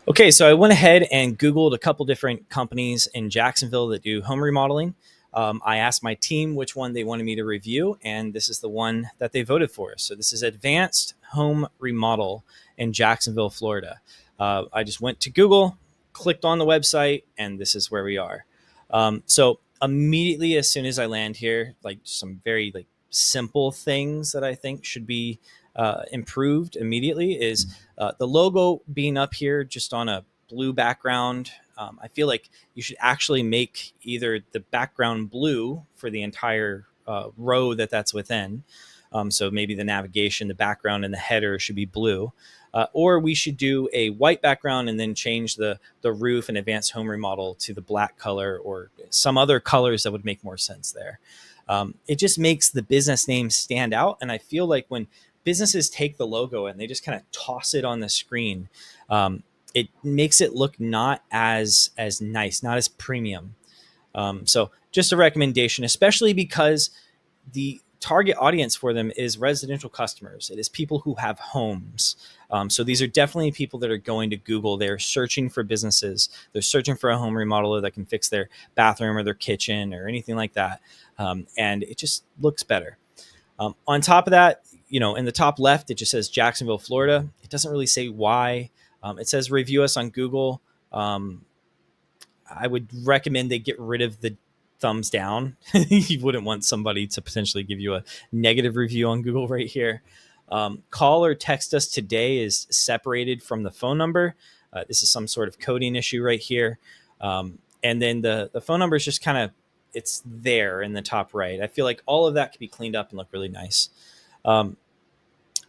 Okay, so I went ahead and Googled a couple different companies in Jacksonville that do home remodeling. I asked my team which one they wanted me to review, and this is the one that they voted for. So this is Advanced Home Remodel in Jacksonville, Florida. I just went to Google, clicked on the website, and this is where we are. So immediately, as soon as I land here, like some very simple things that I think should be improved immediately is the logo being up here just on a blue background. I feel like you should actually make either the background blue for the entire row that's within. So maybe the navigation, the background, and the header should be blue. Or we should do a white background and then change the roof and advanced home remodel to the black color or some other colors that would make more sense there. It just makes the business name stand out. And I feel like when businesses take the logo and they just kind of toss it on the screen, it makes it look not as nice, not as premium. So just a recommendation, especially because the target audience for them is residential customers. It is people who have homes. So these are definitely people that are going to Google. They're searching for businesses. They're searching for a home remodeler that can fix their bathroom or their kitchen or anything like that. And it just looks better. On top of that, in the top left, it just says Jacksonville, Florida. It doesn't really say why. It says review us on Google. I would recommend they get rid of the thumbs down. You wouldn't want somebody to potentially give you a negative review on Google right here. Call or text us today is separated from the phone number. This is some sort of coding issue right here. And then the phone number is just kind of, it's there in the top right. I feel like all of that could be cleaned up and look really nice.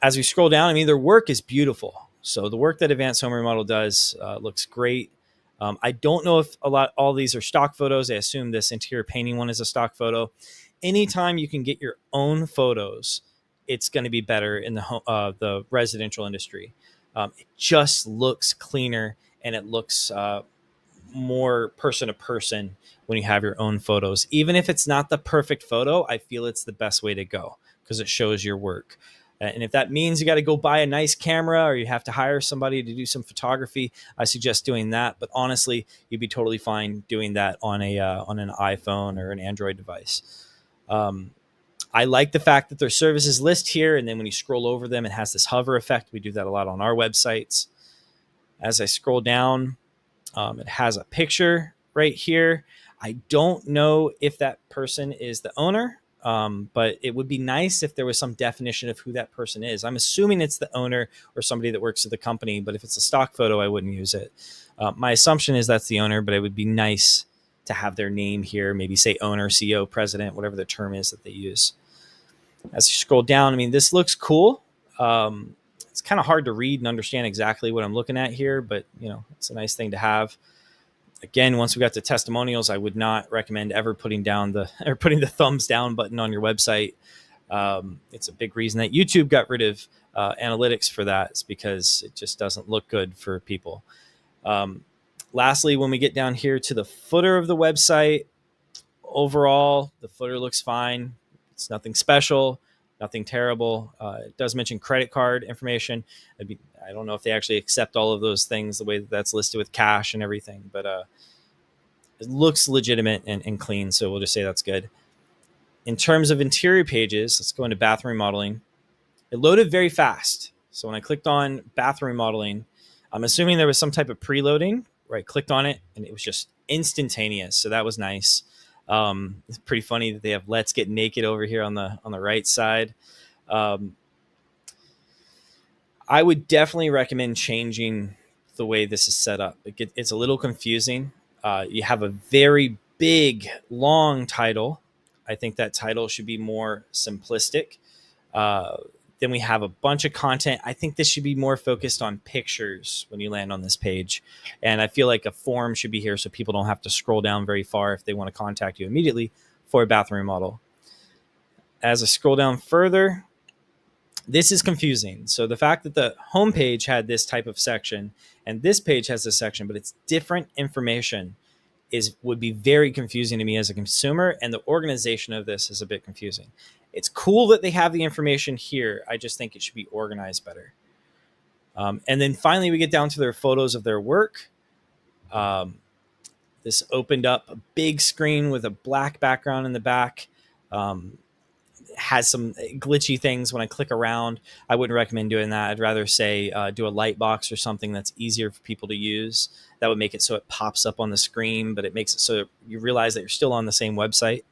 As we scroll down, I mean, their work is beautiful. So the work that Advanced Home Remodel does looks great. I don't know if all these are stock photos. I assume this interior painting one is a stock photo. Anytime you can get your own photos, it's going to be better in the residential industry. It just looks cleaner and it looks more person to person when you have your own photos. Even if it's not the perfect photo, I feel it's the best way to go because it shows your work. And if that means you got to go buy a nice camera or you have to hire somebody to do some photography, I suggest doing that. But honestly, you'd be totally fine doing that on an iPhone or an Android device. I like the fact that their services list here, and then when you scroll over them, it has this hover effect. We do that a lot on our websites. As I scroll down, it has a picture right here. I don't know if that person is the owner. But it would be nice if there was some definition of who that person is. I'm assuming it's the owner or somebody that works at the company, but if it's a stock photo, I wouldn't use it. My assumption is that's the owner, but it would be nice to have their name here, maybe say owner, CEO, president, whatever the term is that they use. As you scroll down, I mean, this looks cool. It's kind of hard to read and understand exactly what I'm looking at here, but it's a nice thing to have. Again, once we got to testimonials, I would not recommend ever putting the thumbs down button on your website. It's a big reason that YouTube got rid of analytics for that. It's because it just doesn't look good for people. Lastly, when we get down here to the footer of the website, overall, the footer looks fine. It's nothing special, nothing terrible. It does mention credit card information. I don't know if they actually accept all of those things the way that's listed with cash and everything, but it looks legitimate and clean. So we'll just say that's good. In terms of interior pages, let's go into bathroom remodeling. It loaded very fast. So when I clicked on bathroom remodeling, I'm assuming there was some type of preloading where I clicked on it and it was just instantaneous. So that was nice. It's pretty funny that they have "Let's Get Naked" over here on the right side. I would definitely recommend changing the way this is set up. It's a little confusing. You have a very big, long title. I think that title should be more simplistic. Then we have a bunch of content. I think this should be more focused on pictures when you land on this page. And I feel like a form should be here so people don't have to scroll down very far if they want to contact you immediately for a bathroom remodel. As I scroll down further, this is confusing. So the fact that the homepage had this type of section and this page has this section, but it's different information, would be very confusing to me as a consumer, and the organization of this is a bit confusing. It's cool that they have the information here. I just think it should be organized better. And then finally, we get down to their photos of their work. Um, this opened up a big screen with a black background in the back. Um, has some glitchy things when I click around. I wouldn't recommend doing that. I'd rather say do a light box or something that's easier for people to use. That would make it so it pops up on the screen, but it makes it so you realize that you're still on the same website.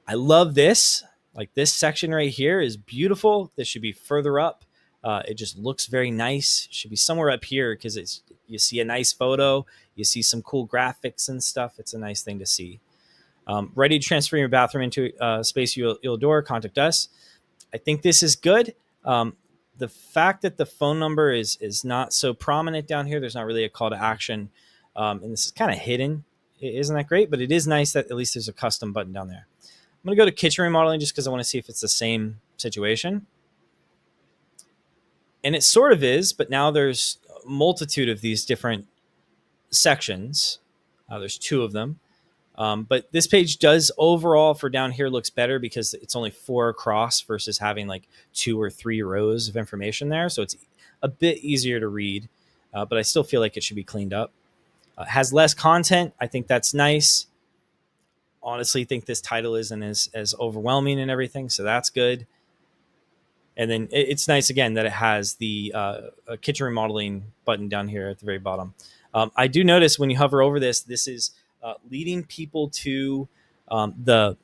I love this. Like this section right here is beautiful. This should be further up. It just looks very nice. It should be somewhere up here because it's you see a nice photo, you see some cool graphics and stuff. It's a nice thing to see. Ready to transfer your bathroom into space you'll adore, contact us. I think this is good. The fact that the phone number is not so prominent down here, there's not really a call to action, and this is kind of hidden. Isn't that great? But it is nice that at least there's a custom button down there. I'm going to go to kitchen remodeling just because I want to see if it's the same situation. And it sort of is, but now there's a multitude of these different sections. There's two of them. But this page does overall for down here looks better because it's only 4 across versus having like 2 or 3 rows of information there. So it's a bit easier to read, but I still feel like it should be cleaned up. Has less content. I think that's nice. Honestly, think this title isn't as overwhelming and everything, so that's good. And then it's nice again that it has the kitchen remodeling button down here at the very bottom. I do notice when you hover over this, this is leading people to the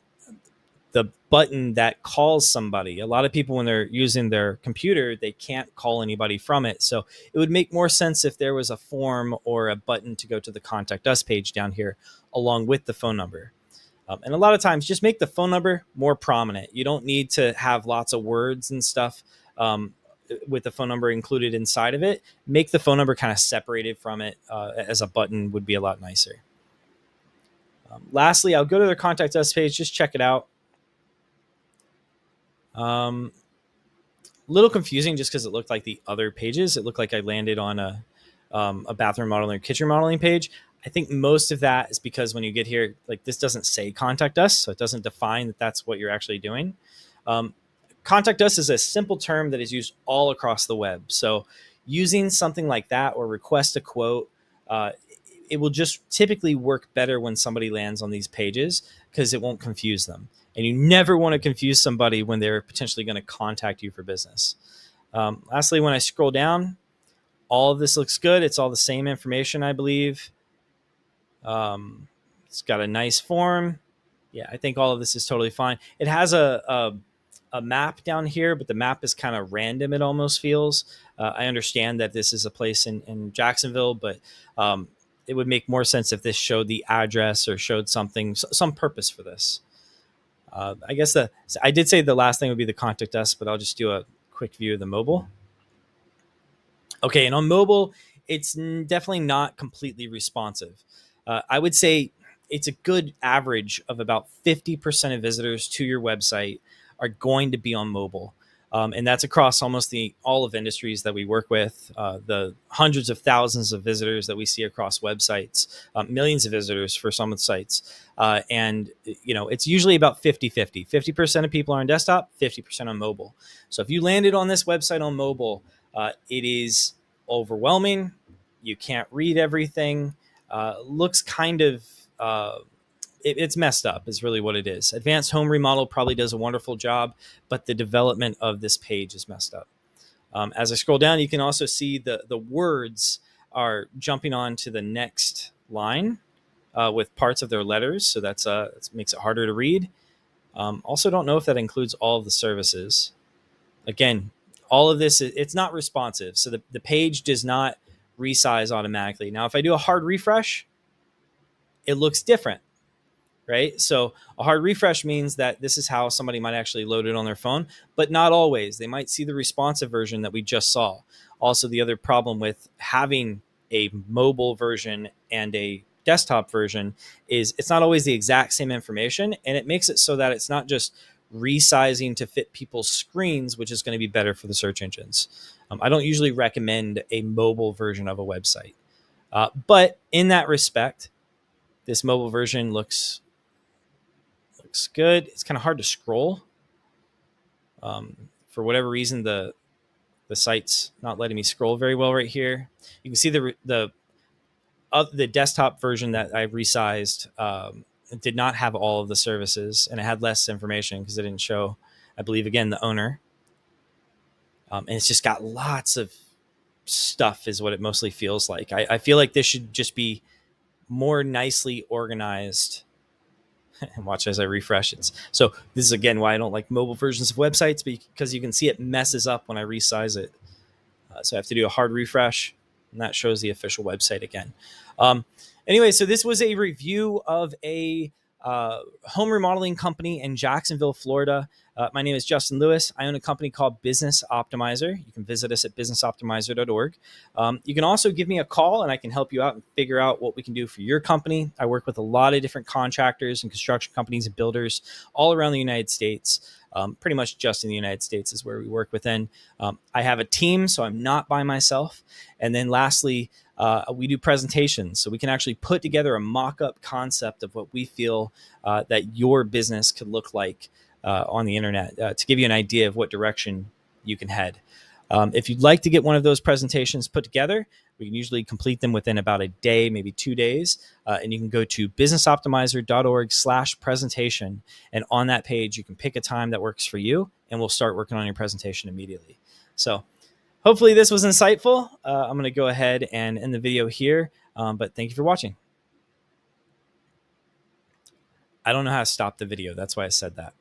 button that calls somebody. A lot of people, when they're using their computer, they can't call anybody from it. So it would make more sense if there was a form or a button to go to the contact us page down here along with the phone number. And a lot of times just make the phone number more prominent. You don't need to have lots of words and stuff with the phone number included inside of it. Make the phone number kind of separated from it as a button would be a lot nicer. Lastly, I'll go to their contact us page. Just check it out. Little confusing just because it looked like the other pages. It looked like I landed on a bathroom modeling or kitchen modeling page. I think most of that is because when you get here, like this doesn't say contact us, so it doesn't define that that's what you're actually doing. Contact us is a simple term that is used all across the web. So using something like that or request a quote, it will just typically work better when somebody lands on these pages because it won't confuse them. And you never want to confuse somebody when they're potentially going to contact you for business. Lastly, when I scroll down, all of this looks good. It's all the same information, I believe. It's got a nice form. Yeah, I think all of this is totally fine. It has a map down here, but the map is kind of random, it almost feels. I understand that this is a place in Jacksonville, but it would make more sense if this showed the address or showed something, some purpose for this. I guess I did say the last thing would be the contact us, but I'll just do a quick view of the mobile. Okay, and on mobile, it's definitely not completely responsive. I would say it's a good average of about 50% of visitors to your website are going to be on mobile. And that's across almost all of industries that we work with, the hundreds of thousands of visitors that we see across websites, millions of visitors for some of the sites. And, it's usually about 50-50. 50% of people are on desktop, 50% on mobile. So if you landed on this website on mobile, it is overwhelming. You can't read everything. Looks kind of... it's messed up is really what it is. Advanced Home Remodel probably does a wonderful job, but the development of this page is messed up. As I scroll down, you can also see the words are jumping on to the next line with parts of their letters. So that makes it harder to read. Also don't know if that includes all of the services. Again, all of this, it's not responsive. So the page does not resize automatically. Now, if I do a hard refresh, it looks different. Right? So a hard refresh means that this is how somebody might actually load it on their phone, but not always. They might see the responsive version that we just saw. Also, the other problem with having a mobile version and a desktop version is it's not always the exact same information, and it makes it so that it's not just resizing to fit people's screens, which is going to be better for the search engines. I don't usually recommend a mobile version of a website, but in that respect, this mobile version looks good. It's kind of hard to scroll. For whatever reason, the The site's not letting me scroll very well right here. You can see the desktop version that I resized it did not have all of the services, and it had less information because it didn't show, I believe, again, the owner. And it's just got lots of stuff is what it mostly feels like. I feel like this should just be more nicely organized. And watch as I refresh it. So this is again why I don't like mobile versions of websites, because you can see it messes up when I resize it. So I have to do a hard refresh, and that shows the official website again. Anyway, so this was a review of a home remodeling company in Jacksonville, Florida. My name is Justin Lewis. I own a company called Business Optimizer. You can visit us at businessoptimizer.org. You can also give me a call, and I can help you out and figure out what we can do for your company. I work with a lot of different contractors and construction companies and builders all around the United States. Pretty much just in the United States is where we work within. I have a team, so I'm not by myself. And then lastly, we do presentations. So we can actually put together a mock-up concept of what we feel that your business could look like on the internet to give you an idea of what direction you can head. If you'd like to get one of those presentations put together, we can usually complete them within about a day, maybe 2 days. And you can go to businessoptimizer.org/presentation. And on that page, you can pick a time that works for you, and we'll start working on your presentation immediately. So hopefully this was insightful. I'm going to go ahead and end the video here, but thank you for watching. I don't know how to stop the video. That's why I said that.